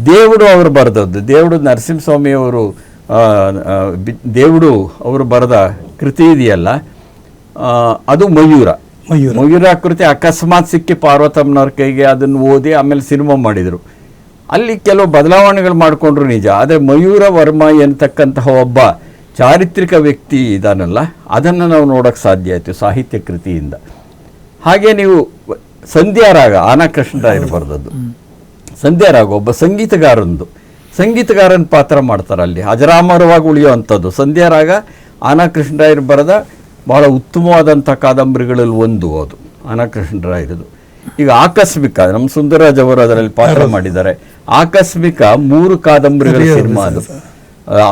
ದೇವುಡು ಅವರು ಬರೆದದ್ದು, ದೇವುಡು ನರಸಿಂಹಸ್ವಾಮಿಯವರು ದೇವುಡು ಅವರು ಬರೆದ ಕೃತಿ ಇದೆಯಲ್ಲ, ಅದು ಮಯೂರ ಕೃತಿ ಅಕಸ್ಮಾತ್ ಸಿಕ್ಕಿ ಪಾರ್ವತಮ್ಮನವ್ರ ಕೈಗೆ ಅದನ್ನು ಓದಿ ಆಮೇಲೆ ಸಿನಿಮಾ ಮಾಡಿದರು. ಅಲ್ಲಿ ಕೆಲವು ಬದಲಾವಣೆಗಳು ಮಾಡಿಕೊಂಡ್ರು ನಿಜ, ಆದರೆ ಮಯೂರ ವರ್ಮ ಎನ್ನತಕ್ಕಂತಹ ಒಬ್ಬ ಚಾರಿತ್ರಿಕ ವ್ಯಕ್ತಿ ಇದಾನಲ್ಲ, ಅದನ್ನು ನಾವು ನೋಡೋಕ್ಕೆ ಸಾಧ್ಯ ಆಯಿತು ಸಾಹಿತ್ಯ ಕೃತಿಯಿಂದ. ಹಾಗೆ ನೀವು ಸಂಧ್ಯಾರಾಗ ಆನಾ ಕೃಷ್ಣರಾಯರು ಬರೆದದ್ದು, ಸಂಧ್ಯಾರಾಗ ಒಬ್ಬ ಸಂಗೀತಗಾರನ ಪಾತ್ರ ಮಾಡ್ತಾರೆ ಅಲ್ಲಿ, ಅಜರಾಮರವಾಗಿ ಉಳಿಯುವಂಥದ್ದು. ಸಂಧ್ಯಾರಾಗ ಆನಾ ಕೃಷ್ಣರಾಯರು ಬರೆದ ಬಹಳ ಉತ್ತಮವಾದಂಥ ಕಾದಂಬರಿಗಳಲ್ಲಿ ಒಂದು ಅದು ಆನಾ ಕೃಷ್ಣರಾಯರದು. ಈಗ ಆಕಸ್ಮಿಕ, ನಮ್ಮ ಸುಂದರರಾಜ್ ಅವರು ಅದರಲ್ಲಿ ಪಾತ್ರ ಮಾಡಿದ್ದಾರೆ. ಆಕಸ್ಮಿಕ 3 ಕಾದಂಬರಿಗಳ ಸಿನಿಮಾ ಅದು.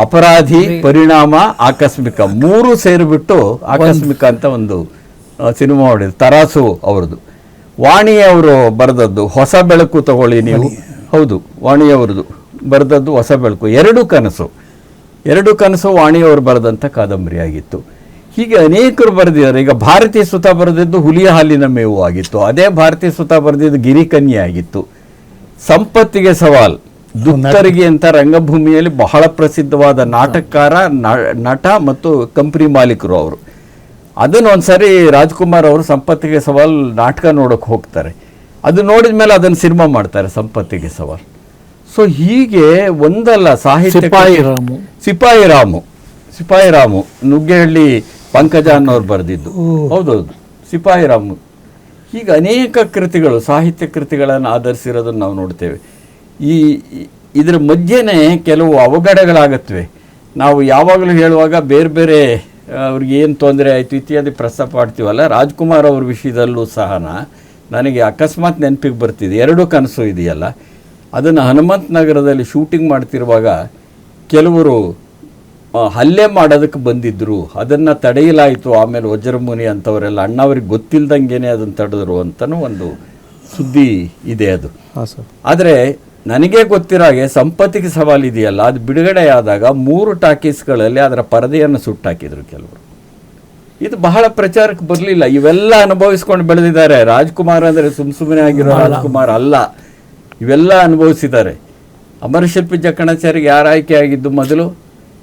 ಅಪರಾಧಿ, ಪರಿಣಾಮ, ಆಕಸ್ಮಿಕ 3 ಸೇರಿಬಿಟ್ಟು ಆಕಸ್ಮಿಕ ಅಂತ ಒಂದು ಸಿನಿಮಾ ಮಾಡಿದ್ರು, ತರಾಸು ಅವ್ರದ್ದು. ವಾಣಿಯವರು ಬರೆದದ್ದು ಹೊಸ ಬೆಳಕು ತಗೊಳ್ಳಿ ನೀವು, ಹೌದು ವಾಣಿಯವರದು ಬರೆದದ್ದು ಹೊಸ ಬೆಳಕು. 2 ಕನಸು ವಾಣಿಯವರು ಬರೆದಂಥ ಕಾದಂಬರಿ ಆಗಿತ್ತು. ಹೀಗೆ ಅನೇಕರು ಬರೆದಿದ್ದಾರೆ. ಈಗ ಭಾರತೀ ಸುತ ಬರೆದಿದ್ದು ಹುಲಿಯ ಹಾಲಿನ ಮೇವು ಆಗಿತ್ತು, ಅದೇ ಭಾರತೀ ಸುತ ಬರೆದಿದ್ದು ಗಿರಿಕನ್ಯೆ ಆಗಿತ್ತು. ಸಂಪತ್ತಿಗೆ ಸವಾಲ್, ದುತ್ತರಿಗೆ ಅಂತ ರಂಗಭೂಮಿಯಲ್ಲಿ ಬಹಳ ಪ್ರಸಿದ್ಧವಾದ ನಾಟಕಕಾರ, ನಟ ಮತ್ತು ಕಂಪನಿ ಮಾಲೀಕರು ಅವರು. ಅದನ್ನು ಒಂದ್ಸರಿ ರಾಜ್ಕುಮಾರ್ ಅವರು ಸಂಪತ್ತಿಗೆ ಸವಾಲ್ ನಾಟಕ ನೋಡೋಕೆ ಹೋಗ್ತಾರೆ. ಅದು ನೋಡಿದ ಮೇಲೆ ಅದನ್ನು ಸಿನಿಮಾ ಮಾಡ್ತಾರೆ, ಸಂಪತ್ತಿಗೆ ಸವಾಲ್. ಸೊ ಹೀಗೆ ಒಂದಲ್ಲ ಸಾಹಿತ್ಯ. ಸಿಪಾಯಿ ರಾಮು ನುಗ್ಗೇಹಳ್ಳಿ ಪಂಕಜ ಅನ್ನೋರು ಬರೆದಿದ್ದು, ಹೌದೌದು ಸಿಪಾಯಿ ರಾಮು. ಹೀಗೆ ಅನೇಕ ಕೃತಿಗಳು, ಸಾಹಿತ್ಯ ಕೃತಿಗಳನ್ನು ಆಧರಿಸಿರೋದನ್ನು ನಾವು ನೋಡ್ತೇವೆ. ಇದರ ಮಧ್ಯೆನೇ ಕೆಲವು ಅವಘಡಗಳಾಗತ್ವೆ. ನಾವು ಯಾವಾಗಲೂ ಹೇಳುವಾಗ ಬೇರೆ ಬೇರೆ ಅವ್ರಿಗೆ ಏನು ತೊಂದರೆ ಆಯಿತು ಇತ್ಯಾದಿ ಪ್ರಸ್ತಾಪ ಮಾಡ್ತೀವಲ್ಲ, ರಾಜ್ಕುಮಾರ್ ಅವ್ರ ವಿಷಯದಲ್ಲೂ ಸಹ ನನಗೆ ಅಕಸ್ಮಾತ್ ನೆನಪಿಗೆ ಬರ್ತಿದೆ. 2 ಕನಸು ಇದೆಯಲ್ಲ, ಅದನ್ನು ಹನುಮಂತ ನಗರದಲ್ಲಿ ಶೂಟಿಂಗ್ ಮಾಡ್ತಿರುವಾಗ ಕೆಲವರು ಹಲ್ಲೆ ಮಾಡೋದಕ್ಕೆ ಬಂದಿದ್ದರು, ಅದನ್ನು ತಡೆಯಲಾಯಿತು. ಆಮೇಲೆ ವಜ್ರಮುನಿ ಅಂತವರೆಲ್ಲ ಅಣ್ಣವ್ರಿಗೆ ಗೊತ್ತಿಲ್ದಂಗೆನೆ ಅದನ್ನು ತಡೆದ್ರು ಅಂತಲೂ ಒಂದು ಸುದ್ದಿ ಇದೆ ಅದು. ಆದರೆ ನನಗೆ ಗೊತ್ತಿರಾಗೆ ಸಂಪತ್ತಿಗೆ ಸವಾಲ್ ಇದೆಯಲ್ಲ, ಅದು ಬಿಡುಗಡೆಯಾದಾಗ 3 ಟಾಕೀಸ್ಗಳಲ್ಲಿ ಅದರ ಪರದೆಯನ್ನು ಸುಟ್ಟಾಕಿದ್ರು ಕೆಲವರು. ಇದು ಬಹಳ ಪ್ರಚಾರಕ್ಕೆ ಬರಲಿಲ್ಲ. ಇವೆಲ್ಲ ಅನುಭವಿಸ್ಕೊಂಡು ಬೆಳೆದಿದ್ದಾರೆ. ರಾಜ್ಕುಮಾರ್ ಅಂದರೆ ಸುಮ್ಮನೆ ಆಗಿರೋ ರಾಜ್ಕುಮಾರ್ ಅಲ್ಲ, ಇವೆಲ್ಲ ಅನುಭವಿಸಿದ್ದಾರೆ. ಅಮರಶಿಲ್ಪಿ ಜಕ್ಕಣಾಚಾರ್ಯಗೆ ಯಾರು ಆಯ್ಕೆ ಆಗಿದ್ದು? ಮೊದಲು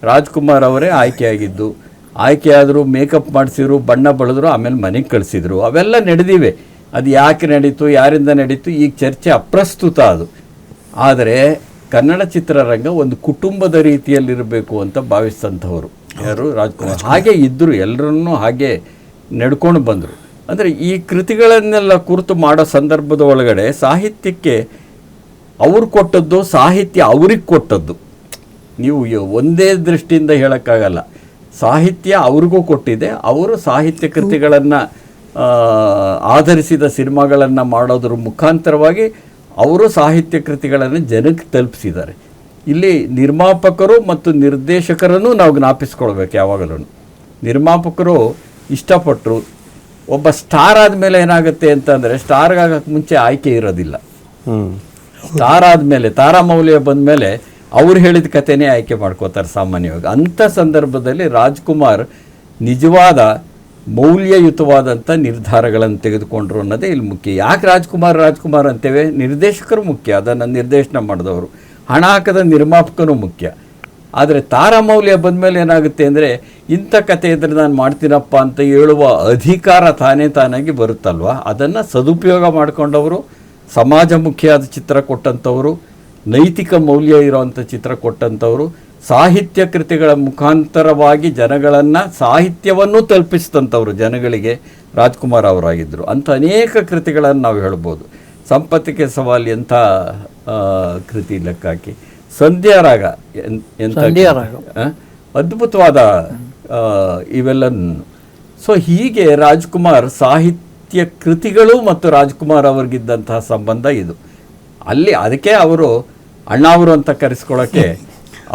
ರಾಜ್ಕುಮಾರ್ ಅವರೇ ಆಯ್ಕೆಯಾಗಿದ್ದು. ಆಯ್ಕೆಯಾದರು, ಮೇಕಪ್ ಮಾಡಿಸಿದ್ರು, ಬಣ್ಣ ಬಳಿದ್ರು, ಆಮೇಲೆ ಮನೆಗೆ ಕಳಿಸಿದ್ರು. ಅವೆಲ್ಲ ನಡೆದಿವೆ. ಅದು ಯಾಕೆ ನಡೀತು, ಯಾರಿಂದ ನಡೀತು, ಈಗ ಚರ್ಚೆ ಅಪ್ರಸ್ತುತ ಅದು. ಆದರೆ ಕನ್ನಡ ಚಿತ್ರರಂಗ ಒಂದು ಕುಟುಂಬದ ರೀತಿಯಲ್ಲಿರಬೇಕು ಅಂತ ಭಾವಿಸಿದಂಥವರು ಯಾರು? ರಾಜ್ಕುಮಾರ್. ಹಾಗೆ ಇದ್ದರು, ಎಲ್ಲರನ್ನೂ ಹಾಗೆ ನಡ್ಕೊಂಡು ಬಂದರು. ಅಂದರೆ ಈ ಕೃತಿಗಳನ್ನೆಲ್ಲ ಕುರಿತು ಮಾಡೋ ಸಂದರ್ಭದ ಒಳಗಡೆ ಸಾಹಿತ್ಯಕ್ಕೆ ಅವ್ರು ಕೊಟ್ಟದ್ದು, ಸಾಹಿತ್ಯ ಅವ್ರಿಗೆ ಕೊಟ್ಟದ್ದು. ನೀವು ಒಂದೇ ದೃಷ್ಟಿಯಿಂದ ಹೇಳೋಕ್ಕಾಗಲ್ಲ. ಸಾಹಿತ್ಯ ಅವ್ರಿಗೂ ಕೊಟ್ಟಿದೆ, ಅವರು ಸಾಹಿತ್ಯ ಕೃತಿಗಳನ್ನು ಆಧರಿಸಿದ ಸಿನಿಮಾಗಳನ್ನು ಮಾಡೋದ್ರ ಮುಖಾಂತರವಾಗಿ ಅವರು ಸಾಹಿತ್ಯ ಕೃತಿಗಳನ್ನು ಜನಕ್ಕೆ ತಲುಪಿಸಿದ್ದಾರೆ. ಇಲ್ಲಿ ನಿರ್ಮಾಪಕರು ಮತ್ತು ನಿರ್ದೇಶಕರನ್ನು ನಾವು ಜ್ಞಾಪಿಸ್ಕೊಳ್ಬೇಕು ಯಾವಾಗಲೂ. ನಿರ್ಮಾಪಕರು ಇಷ್ಟಪಟ್ಟರು. ಒಬ್ಬ ಸ್ಟಾರ್ ಆದಮೇಲೆ ಏನಾಗುತ್ತೆ ಅಂತಂದರೆ, ಸ್ಟಾರ್ಗಾಗಕ್ಕೆ ಮುಂಚೆ ಆಯ್ಕೆ ಇರೋದಿಲ್ಲ. ಸ್ಟಾರ್ ಆದಮೇಲೆ, ತಾರಾಮೌಲ್ಯ ಬಂದ ಮೇಲೆ ಅವ್ರು ಹೇಳಿದ ಕಥೆನೇ ಆಯ್ಕೆ ಮಾಡ್ಕೋತಾರೆ ಸಾಮಾನ್ಯವಾಗಿ. ಅಂಥ ಸಂದರ್ಭದಲ್ಲಿ ರಾಜ್ಕುಮಾರ್ ನಿಜವಾದ ಮೌಲ್ಯಯುತವಾದಂಥ ನಿರ್ಧಾರಗಳನ್ನು ತೆಗೆದುಕೊಂಡ್ರು ಅನ್ನೋದೇ ಇಲ್ಲಿ ಮುಖ್ಯ. ಯಾಕೆ ರಾಜ್ಕುಮಾರ್ ಅಂತೇವೆ? ನಿರ್ದೇಶಕರು ಮುಖ್ಯ, ಅದನ್ನು ನಿರ್ದೇಶನ ಮಾಡಿದವರು. ಹಣ ಹಾಕದ ನಿರ್ಮಾಪಕನೂ ಮುಖ್ಯ. ಆದರೆ ತಾರಾಮೌಲ್ಯ ಬಂದಮೇಲೆ ಏನಾಗುತ್ತೆ ಅಂದರೆ, ಇಂಥ ಕಥೆ ಇದ್ದರೆ ನಾನು ಮಾಡ್ತೀನಪ್ಪ ಅಂತ ಹೇಳುವ ಅಧಿಕಾರ ತಾನಾಗಿ ಬರುತ್ತಲ್ವ, ಅದನ್ನು ಸದುಪಯೋಗ ಮಾಡಿಕೊಂಡವರು, ಸಮಾಜಮುಖಿಯಾದ ಚಿತ್ರ ಕೊಟ್ಟಂಥವರು, ನೈತಿಕ ಮೌಲ್ಯ ಇರೋವಂಥ ಚಿತ್ರ ಕೊಟ್ಟಂಥವರು, ಸಾಹಿತ್ಯ ಕೃತಿಗಳ ಮುಖಾಂತರವಾಗಿ ಜನಗಳನ್ನು, ಸಾಹಿತ್ಯವನ್ನು ತಲುಪಿಸಿದಂಥವ್ರು ಜನಗಳಿಗೆ ರಾಜ್ಕುಮಾರ್ ಅವರಾಗಿದ್ದರು. ಅಂಥ ಅನೇಕ ಕೃತಿಗಳನ್ನು ನಾವು ಹೇಳ್ಬೋದು. ಸಂಪತ್ತಿಗೆ ಸವಾಲ್ ಎಂಥ ಕೃತಿ ಲೆಕ್ಕಾಕಿ. ಸಂಧ್ಯಾರಾಗ ಎಂಥ ಅದ್ಭುತವಾದ ಇವೆಲ್ಲ. ಸೊ ಹೀಗೆ ರಾಜ್ಕುಮಾರ್ ಸಾಹಿತ್ಯ ಕೃತಿಗಳು ಮತ್ತು ರಾಜ್ಕುಮಾರ್ ಅವ್ರಿಗಿದ್ದಂತಹ ಸಂಬಂಧ ಇದು. ಅಲ್ಲಿ ಅದಕ್ಕೆ ಅವರು ಅಣ್ಣಾವರು ಅಂತ ಕರೆಸ್ಕೊಳ್ಳೋಕ್ಕೆ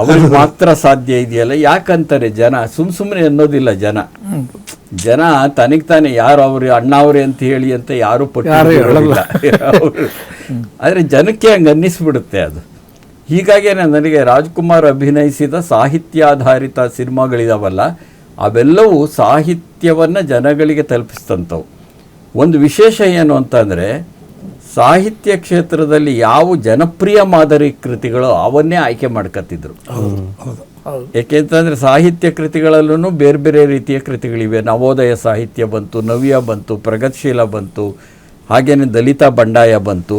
ಅವ್ರಿಗೆ ಮಾತ್ರ ಸಾಧ್ಯ ಇದೆಯಲ್ಲ. ಯಾಕಂತಾರೆ ಜನ ಸುಮ್ಮನೆ ಅನ್ನೋದಿಲ್ಲ. ಜನ ತನಗೆ ತಾನೇ ಯಾರು ಅವರು ಅಣ್ಣಾವ್ರೆ ಅಂತ ಹೇಳಿ ಅಂತ ಯಾರು ಹೇಳಲ್ಲ. ಆದರೆ ಜನಕ್ಕೆ ಹಂಗೆ ಅನ್ನಿಸ್ಬಿಡುತ್ತೆ ಅದು. ಹೀಗಾಗಿಯೇ ನನಗೆ ರಾಜ್ಕುಮಾರ್ ಅಭಿನಯಿಸಿದ ಸಾಹಿತ್ಯಾಧಾರಿತ ಸಿನಿಮಾಗಳಿದಾವಲ್ಲ, ಅವೆಲ್ಲವೂ ಸಾಹಿತ್ಯವನ್ನು ಜನಗಳಿಗೆ ತಲುಪಿಸ್ತಂಥವು. ಒಂದು ವಿಶೇಷ ಏನು ಅಂತಂದರೆ, ಸಾಹಿತ್ಯ ಕ್ಷೇತ್ರದಲ್ಲಿ ಯಾವ ಜನಪ್ರಿಯ ಮಾದರಿ ಕೃತಿಗಳು ಅವನ್ನೇ ಆಯ್ಕೆ ಮಾಡ್ಕೊತಿದ್ರು. ಯಾಕೆಂತಂದರೆ ಸಾಹಿತ್ಯ ಕೃತಿಗಳಲ್ಲೂ ಬೇರೆ ಬೇರೆ ರೀತಿಯ ಕೃತಿಗಳಿವೆ. ನವೋದಯ ಸಾಹಿತ್ಯ ಬಂತು, ನವ್ಯ ಬಂತು, ಪ್ರಗತಿಶೀಲ ಬಂತು, ಹಾಗೇನೆ ದಲಿತ ಬಂಡಾಯ ಬಂತು.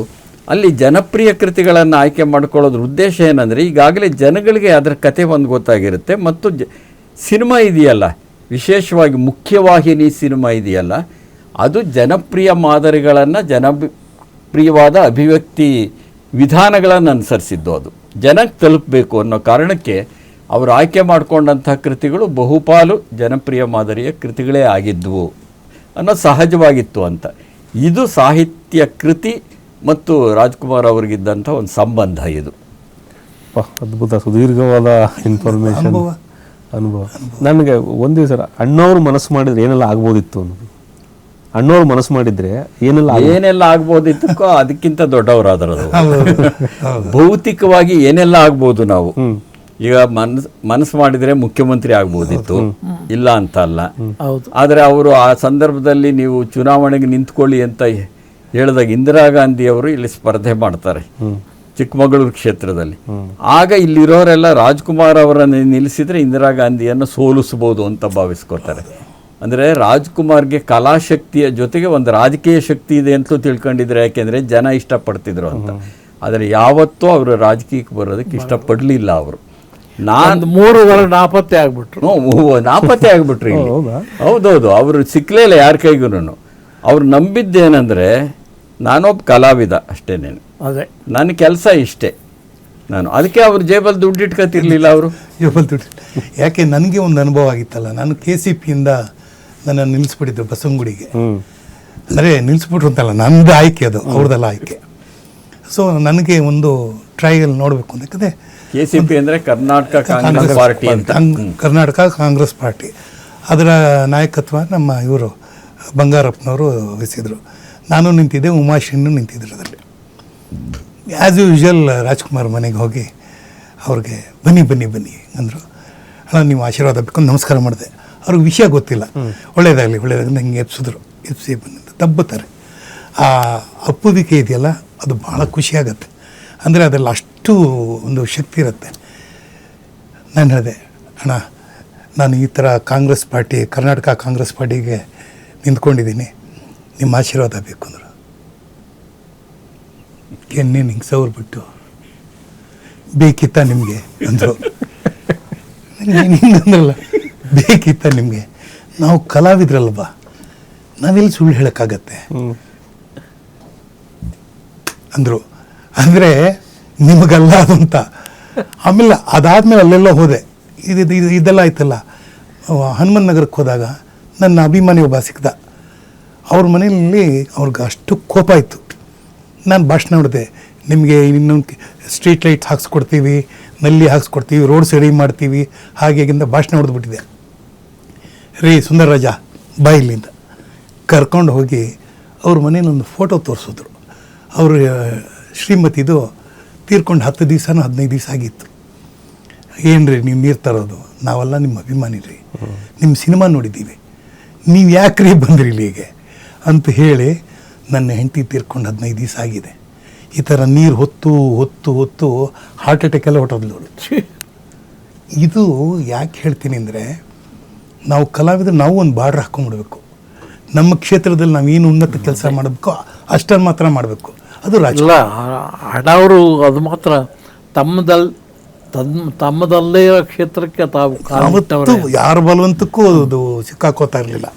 ಅಲ್ಲಿ ಜನಪ್ರಿಯ ಕೃತಿಗಳನ್ನು ಆಯ್ಕೆ ಮಾಡ್ಕೊಳ್ಳೋದ್ರ ಉದ್ದೇಶ ಏನಂದರೆ, ಈಗಾಗಲೇ ಜನಗಳಿಗೆ ಅದರ ಕತೆ ಒಂದು ಗೊತ್ತಾಗಿರುತ್ತೆ, ಮತ್ತು ಸಿನಿಮಾ ಇದೆಯಲ್ಲ, ವಿಶೇಷವಾಗಿ ಮುಖ್ಯವಾಹಿನಿ ಸಿನಿಮಾ ಇದೆಯಲ್ಲ, ಅದು ಜನಪ್ರಿಯ ಮಾದರಿಗಳನ್ನು, ಜನಪ್ರಿಯವಾದ ಅಭಿವ್ಯಕ್ತಿ ವಿಧಾನಗಳನ್ನು ಅನುಸರಿಸಿದ್ದು. ಅದು ಜನಕ್ಕೆ ತಲುಪಬೇಕು ಅನ್ನೋ ಕಾರಣಕ್ಕೆ ಅವರು ಆಯ್ಕೆ ಮಾಡಿಕೊಂಡಂಥ ಕೃತಿಗಳು ಬಹುಪಾಲು ಜನಪ್ರಿಯ ಮಾದರಿಯ ಕೃತಿಗಳೇ ಆಗಿದ್ವು ಅನ್ನೋದು ಸಹಜವಾಗಿತ್ತು ಅಂತ. ಇದು ಸಾಹಿತ್ಯ ಕೃತಿ ಮತ್ತು ರಾಜ್ಕುಮಾರ್ ಅವ್ರಿಗಿದ್ದಂಥ ಒಂದು ಸಂಬಂಧ ಇದು. ಅದ್ಭುತ, ಸುದೀರ್ಘವಾದ ಇನ್ಫಾರ್ಮೇಷನ್, ಅನುಭವ. ನನಗೆ ಒಂದೇ ಸರ ಅಣ್ಣವ್ರು ಮನಸ್ಸು ಮಾಡಿದ್ರೆ ಏನೆಲ್ಲ ಆಗ್ಬೋದಿತ್ತು ಅನ್ನೋದು. ಅಣ್ಣವ್ರು ಮನಸ್ಸು ಮಾಡಿದ್ರೆ ಏನೆಲ್ಲ ಆಗ್ಬೋದಿತ್ತಕ್ಕೋ ಅದಕ್ಕಿಂತ ದೊಡ್ಡವರಾದ್ರದು. ಭೌತಿಕವಾಗಿ ಏನೆಲ್ಲ ಆಗ್ಬೋದು. ನಾವು ಈಗ ಮನಸ್ಸು ಮಾಡಿದ್ರೆ ಮುಖ್ಯಮಂತ್ರಿ ಆಗ್ಬೋದಿತ್ತು, ಇಲ್ಲ ಅಂತ ಅಲ್ಲ. ಆದರೆ ಅವರು ಆ ಸಂದರ್ಭದಲ್ಲಿ ನೀವು ಚುನಾವಣೆಗೆ ನಿಂತ್ಕೊಳ್ಳಿ ಅಂತ ಹೇಳಿದಾಗ ಇಂದಿರಾ ಗಾಂಧಿ ಅವರು ಇಲ್ಲಿ ಸ್ಪರ್ಧೆ ಮಾಡ್ತಾರೆ ಚಿಕ್ಕಮಗಳೂರು ಕ್ಷೇತ್ರದಲ್ಲಿ. ಆಗ ಇಲ್ಲಿರೋರೆಲ್ಲ ರಾಜ್ಕುಮಾರ್ ಅವರನ್ನು ನಿಲ್ಲಿಸಿದ್ರೆ ಇಂದಿರಾ ಗಾಂಧಿಯನ್ನು ಸೋಲಿಸ್ಬೋದು ಅಂತ ಭಾವಿಸ್ಕೊತಾರೆ. ಅಂದರೆ ರಾಜ್ಕುಮಾರ್ಗೆ ಕಲಾಶಕ್ತಿಯ ಜೊತೆಗೆ ಒಂದು ರಾಜಕೀಯ ಶಕ್ತಿ ಇದೆ ಅಂತಲೂ ತಿಳ್ಕೊಂಡಿದ್ರೆ, ಯಾಕೆಂದರೆ ಜನ ಇಷ್ಟಪಡ್ತಿದ್ರು ಅಂತ. ಆದರೆ ಯಾವತ್ತೂ ಅವರು ರಾಜಕೀಯಕ್ಕೆ ಬರೋದಕ್ಕೆ ಇಷ್ಟಪಡಲಿಲ್ಲ. ಅವರು ನಾನು 3 ವರ್ಷ ನಾಪತ್ತೆ ಆಗ್ಬಿಟ್ರಿ ಇಲ್ಲಿ. ಹೌದೌದು, ಅವರು ಸಿಕ್ಕಲೇ ಇಲ್ಲ ಯಾರ ಕೈಗೂ. ಅವ್ರು ನಂಬಿದ್ದೇನೆಂದರೆ, ನಾನೊಬ್ಬ ಕಲಾವಿದ ಅಷ್ಟೇನೇನು, ಅದೇ ನನ್ನ ಕೆಲಸ ಇಷ್ಟೇ. ನಾನು ಅದಕ್ಕೆ ಅವ್ರು ಜೇಬಲ್ಲಿ ದುಡ್ಡು ಇಟ್ಕೊತಿರ್ಲಿಲ್ಲ. ಅವರು ಜೇಬಲ್ಲಿ ದುಡ್ಡು ಯಾಕೆ, ನನಗೆ ಒಂದು ಅನುಭವ ಆಗಿತ್ತಲ್ಲ. ನಾನು KCPಯಿಂದ ನನ್ನ ನಿಲ್ಲಿಸ್ಬಿಟ್ಟಿದ್ರು ಬಸವನಗುಡಿಗೆ. ಅಂದರೆ ನಿಲ್ಲಿಸ್ಬಿಟ್ರು ಅಂತಲ್ಲ, ನನ್ನದು ಆಯ್ಕೆ, ಅದು ಅವ್ರದ್ದೆಲ್ಲ ಆಯ್ಕೆ. ಸೊ ನನಗೆ ಒಂದು ಟ್ರಯಲ್ ನೋಡಬೇಕು ಅಂತ. ಯಾಕಂದರೆ KCP ಅಂದರೆ ಕರ್ನಾಟಕ ಕಾಂಗ್ರೆಸ್ ಪಾರ್ಟಿ ಅಂತ, ಕರ್ನಾಟಕ ಕಾಂಗ್ರೆಸ್ ಪಾರ್ಟಿ. ಅದರ ನಾಯಕತ್ವ ನಮ್ಮ ಇವರು ಬಂಗಾರಪ್ಪನವರು ವಹಿಸಿದರು. ನಾನು ನಿಂತಿದ್ದೆ, ಉಮಾಶ್ರೀನು ನಿಂತಿದ್ದರು ಅದರಲ್ಲಿ. ಆ್ಯಸ್ ಯೂಶ್ವಲ್ ರಾಜ್ಕುಮಾರ್ ಮನೆಗೆ ಹೋಗಿ ಅವ್ರಿಗೆ ಬನ್ನಿ ಬನ್ನಿ ಬನ್ನಿ ಅಂದರು. ಅಣ್ಣ ನೀವು ಆಶೀರ್ವಾದ ಬೇಕು, ನಮಸ್ಕಾರ ಮಾಡಿದೆ. ಅವ್ರಿಗೆ ವಿಷಯ ಗೊತ್ತಿಲ್ಲ. ಒಳ್ಳೇದಾಗಲಿ ನಂಗೆ ಎಪ್ಸಿ ಬಂದು ತಬ್ಬುತ್ತಾರೆ. ಆ ಅಪ್ಪುವಿಕೆ ಇದೆಯಲ್ಲ, ಅದು ಭಾಳ ಖುಷಿಯಾಗತ್ತೆ. ಅಂದರೆ ಅದರಲ್ಲಿ ಅಷ್ಟು ಒಂದು ಶಕ್ತಿ ಇರುತ್ತೆ. ನಾನು ಹೇಳಿದೆ, ಅಣ್ಣ ನಾನು ಈ ಥರ ಕಾಂಗ್ರೆಸ್ ಪಾರ್ಟಿ, ಕರ್ನಾಟಕ ಕಾಂಗ್ರೆಸ್ ಪಾರ್ಟಿಗೆ ನಿಂತ್ಕೊಂಡಿದ್ದೀನಿ, ನಿಮ್ಮ ಆಶೀರ್ವಾದ ಬೇಕು ಅಂದರು. ಕೆನ್ನೇನು ಹಿಂಗೆ ಸವ್ರು ಬೇಕಿತ್ತ ನಿಮಗೆ ಅಂದರು. ಹಿಂಗಂದ್ರಲ್ಲ, ಬೇಕಿತ್ತ ನಿಮಗೆ, ನಾವು ಕಲಾವಿದ್ರಲ್ವಾ, ನಾವೆಲ್ಲಿ ಸುಳ್ಳು ಹೇಳೋಕ್ಕಾಗತ್ತೆ ಅಂದರು. ಅಂದರೆ ನಿಮಗಲ್ಲ ಅದು ಅಂತ. ಆಮೇಲೆ ಅದಾದಮೇಲೆ ಅಲ್ಲೆಲ್ಲ ಹೋದೆ. ಇದೆಲ್ಲ ಆಯ್ತಲ್ಲ. ಹನುಮನ್ ನಗರಕ್ಕೆ ಹೋದಾಗ ನನ್ನ ಅಭಿಮಾನಿ ಒಬ್ಬ ಸಿಕ್ಕಿದ. ಅವ್ರ ಮನೆಯಲ್ಲಿ ಅವ್ರಿಗೆ ಅಷ್ಟು ಕೋಪ ಆಯಿತು. ನಾನು ಭಾಷಣ ಮಾಡಿದೆ, ನಿಮಗೆ ಇನ್ನೊಂದು ಸ್ಟ್ರೀಟ್ ಲೈಟ್ ಹಾಕ್ಸ್ಕೊಡ್ತೀವಿ, ನಲ್ಲಿ ಹಾಕ್ಸ್ಕೊಡ್ತೀವಿ, ರೋಡ್ಸ್ ರೆಡಿ ಮಾಡ್ತೀವಿ, ಹಾಗೆಗಿಂದ ಭಾಷಣ ಹೊಡೆದ್ಬಿಟ್ಟಿದೆ. ರೀ ಸುಂದರರಾಜ ಬಾ ಇಲ್ಲಿಂದ ಕರ್ಕೊಂಡು ಹೋಗಿ ಅವ್ರ ಮನೇಲಿ ಒಂದು ಫೋಟೋ ತೋರಿಸಿದ್ರು. ಅವ್ರ ಶ್ರೀಮತಿದು ತೀರ್ಕೊಂಡು 10 ದಿವಸನೋ 15 ದಿವಸ ಆಗಿತ್ತು. ಏನು ರೀ ನೀವು ನೀರು ತರೋದು, ನಾವೆಲ್ಲ ನಿಮ್ಮ ಅಭಿಮಾನಿ ರೀ, ನಿಮ್ಮ ಸಿನಿಮಾ ನೋಡಿದ್ದೀವಿ, ನೀವು ಯಾಕ್ರಿ ಬಂದ್ರಿ ಇಲ್ಲಿಗೆ ಅಂತ ಹೇಳಿ, ನನ್ನ ಹೆಂಡತಿ ತೀರ್ಕೊಂಡು 15 ದಿವಸ ಆಗಿದೆ. ಈ ಥರ ನೀರು ಹೊತ್ತು ಹೊತ್ತು ಹೊತ್ತು ಹಾರ್ಟ್ ಅಟ್ಯಾಕ್ ಎಲ್ಲ ಹೊಟ್ಟೋದ್ಲು. ಇದು ಯಾಕೆ ಹೇಳ್ತೀನಿ ಅಂದರೆ, ನಾವು ಕಲಾವಿದರು ನಾವು ಒಂದು ಬಾರ್ಡ್ರ್ ಹಾಕ್ಕೊಂಡ್ಬಿಡ್ಬೇಕು. ನಮ್ಮ ಕ್ಷೇತ್ರದಲ್ಲಿ ನಾವೇನು ಉನ್ನತ ಕೆಲಸ ಮಾಡಬೇಕು ಅಷ್ಟನ್ನು ಮಾತ್ರ ಮಾಡಬೇಕು. ಅದು ರಾಜ ಹಣವರು ಅದು ಮಾತ್ರ ತಮ್ಮದಲ್ಲೇ ಇರೋ ಕ್ಷೇತ್ರಕ್ಕೆ ತಾವು ಯಾರ ಬಲವಂತಕ್ಕೂ ಅದು ಸಿಕ್ಕಾಕೋತಾ ಇರಲಿಲ್ಲ.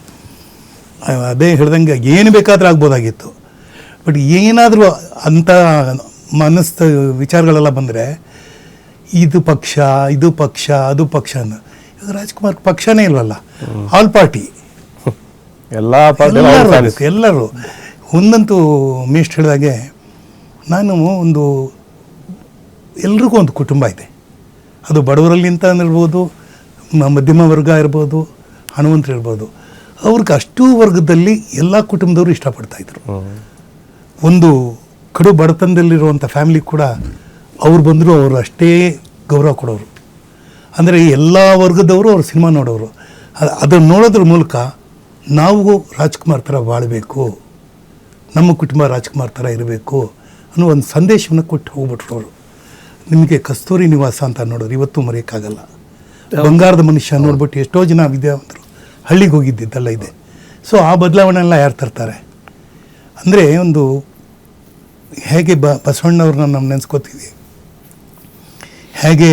ಅದೇ ಹೇಳ್ದಂಗೆ ಏನು ಬೇಕಾದರೂ ಆಗ್ಬೋದಾಗಿತ್ತು. ಬಟ್ ಏನಾದರೂ ಅಂಥ ಮನಸ್ಸು ವಿಚಾರಗಳೆಲ್ಲ ಬಂದರೆ ಇದು ಪಕ್ಷ ಅದು ಪಕ್ಷ ಅಂತ. ಈಗ ರಾಜ್ಕುಮಾರ್ ಪಕ್ಷನೇ ಇಲ್ವಲ್ಲ, ಆಲ್ ಪಾರ್ಟಿ, ಎಲ್ಲ ಪಾರ್ಟಿ ಎಲ್ಲರೂ ಒಂದಂತೂ ಮೇಷ್ಟ್ ಹೇಳಿದಾಗೆ, ನಾನು ಎಲ್ರಿಗೂ ಒಂದು ಕುಟುಂಬ ಇದೆ. ಅದು ಬಡವರಲ್ಲಿ ಅಂತ ಇರ್ಬೋದು, ಮಧ್ಯಮ ವರ್ಗ ಇರ್ಬೋದು, ಹಣವಂತರು ಇರ್ಬೋದು. ಅವ್ರಿಗೆ ಅಷ್ಟೂ ವರ್ಗದಲ್ಲಿ ಎಲ್ಲ ಕುಟುಂಬದವರು ಇಷ್ಟಪಡ್ತಾಯಿದ್ರು. ಒಂದು ಕಡು ಬಡತನದಲ್ಲಿರುವಂಥ ಫ್ಯಾಮಿಲಿ ಕೂಡ ಅವ್ರು ಬಂದರೂ ಅವರು ಅಷ್ಟೇ ಗೌರವ ಕೊಡೋರು. ಅಂದರೆ ಎಲ್ಲ ವರ್ಗದವರು ಅವ್ರ ಸಿನಿಮಾ ನೋಡೋರು. ಅದನ್ನು ನೋಡೋದ್ರ ಮೂಲಕ ನಾವು ರಾಜ್ಕುಮಾರ್ ಥರ ಬಾಳಬೇಕು, ನಮ್ಮ ಕುಟುಂಬ ರಾಜ್ಕುಮಾರ್ ಥರ ಇರಬೇಕು ಅನ್ನೋ ಒಂದು ಸಂದೇಶವನ್ನು ಕೊಟ್ಟು ಹೋಗ್ಬಿಟ್ರು ಅವರು. ನಿಮಗೆ ಕಸ್ತೂರಿ ನಿವಾಸ ಅಂತ ನೋಡಿದ್ರೆ ಇವತ್ತು ಮರೆಯೋಕ್ಕಾಗಲ್ಲ. ಬಂಗಾರದ ಮನುಷ್ಯ ನೋಡ್ಬಿಟ್ಟು ಎಷ್ಟೋ ಜನ ವಿದ್ಯಾವಂತರು ಹಳ್ಳಿಗೆ ಹೋಗಿದ್ದಿದ್ದೆಲ್ಲ ಇದೆ. ಸೊ ಆ ಬದಲಾವಣೆ ಎಲ್ಲ ಯಾರು ತರ್ತಾರೆ ಅಂದರೆ, ಒಂದು ಹೇಗೆ ಬಸವಣ್ಣವ್ರನ್ನ ನಾವು ನೆನೆಸ್ಕೋತೀವಿ, ಹೇಗೆ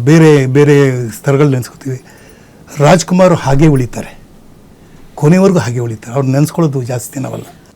ಬೇರೆ ಬೇರೆ ಸ್ಥಳಗಳು ನೆನೆಸ್ಕೋತೀವಿ, ರಾಜ್ಕುಮಾರ್ ಹಾಗೆ ಉಳಿತಾರೆ, ಕೊನೆವರೆಗೂ ಹಾಗೆ ಉಳಿತಾರೆ. ಅವ್ರು ನೆನೆಸ್ಕೊಳ್ಳೋದು ಜಾಸ್ತಿ ನಾವಲ್ಲ.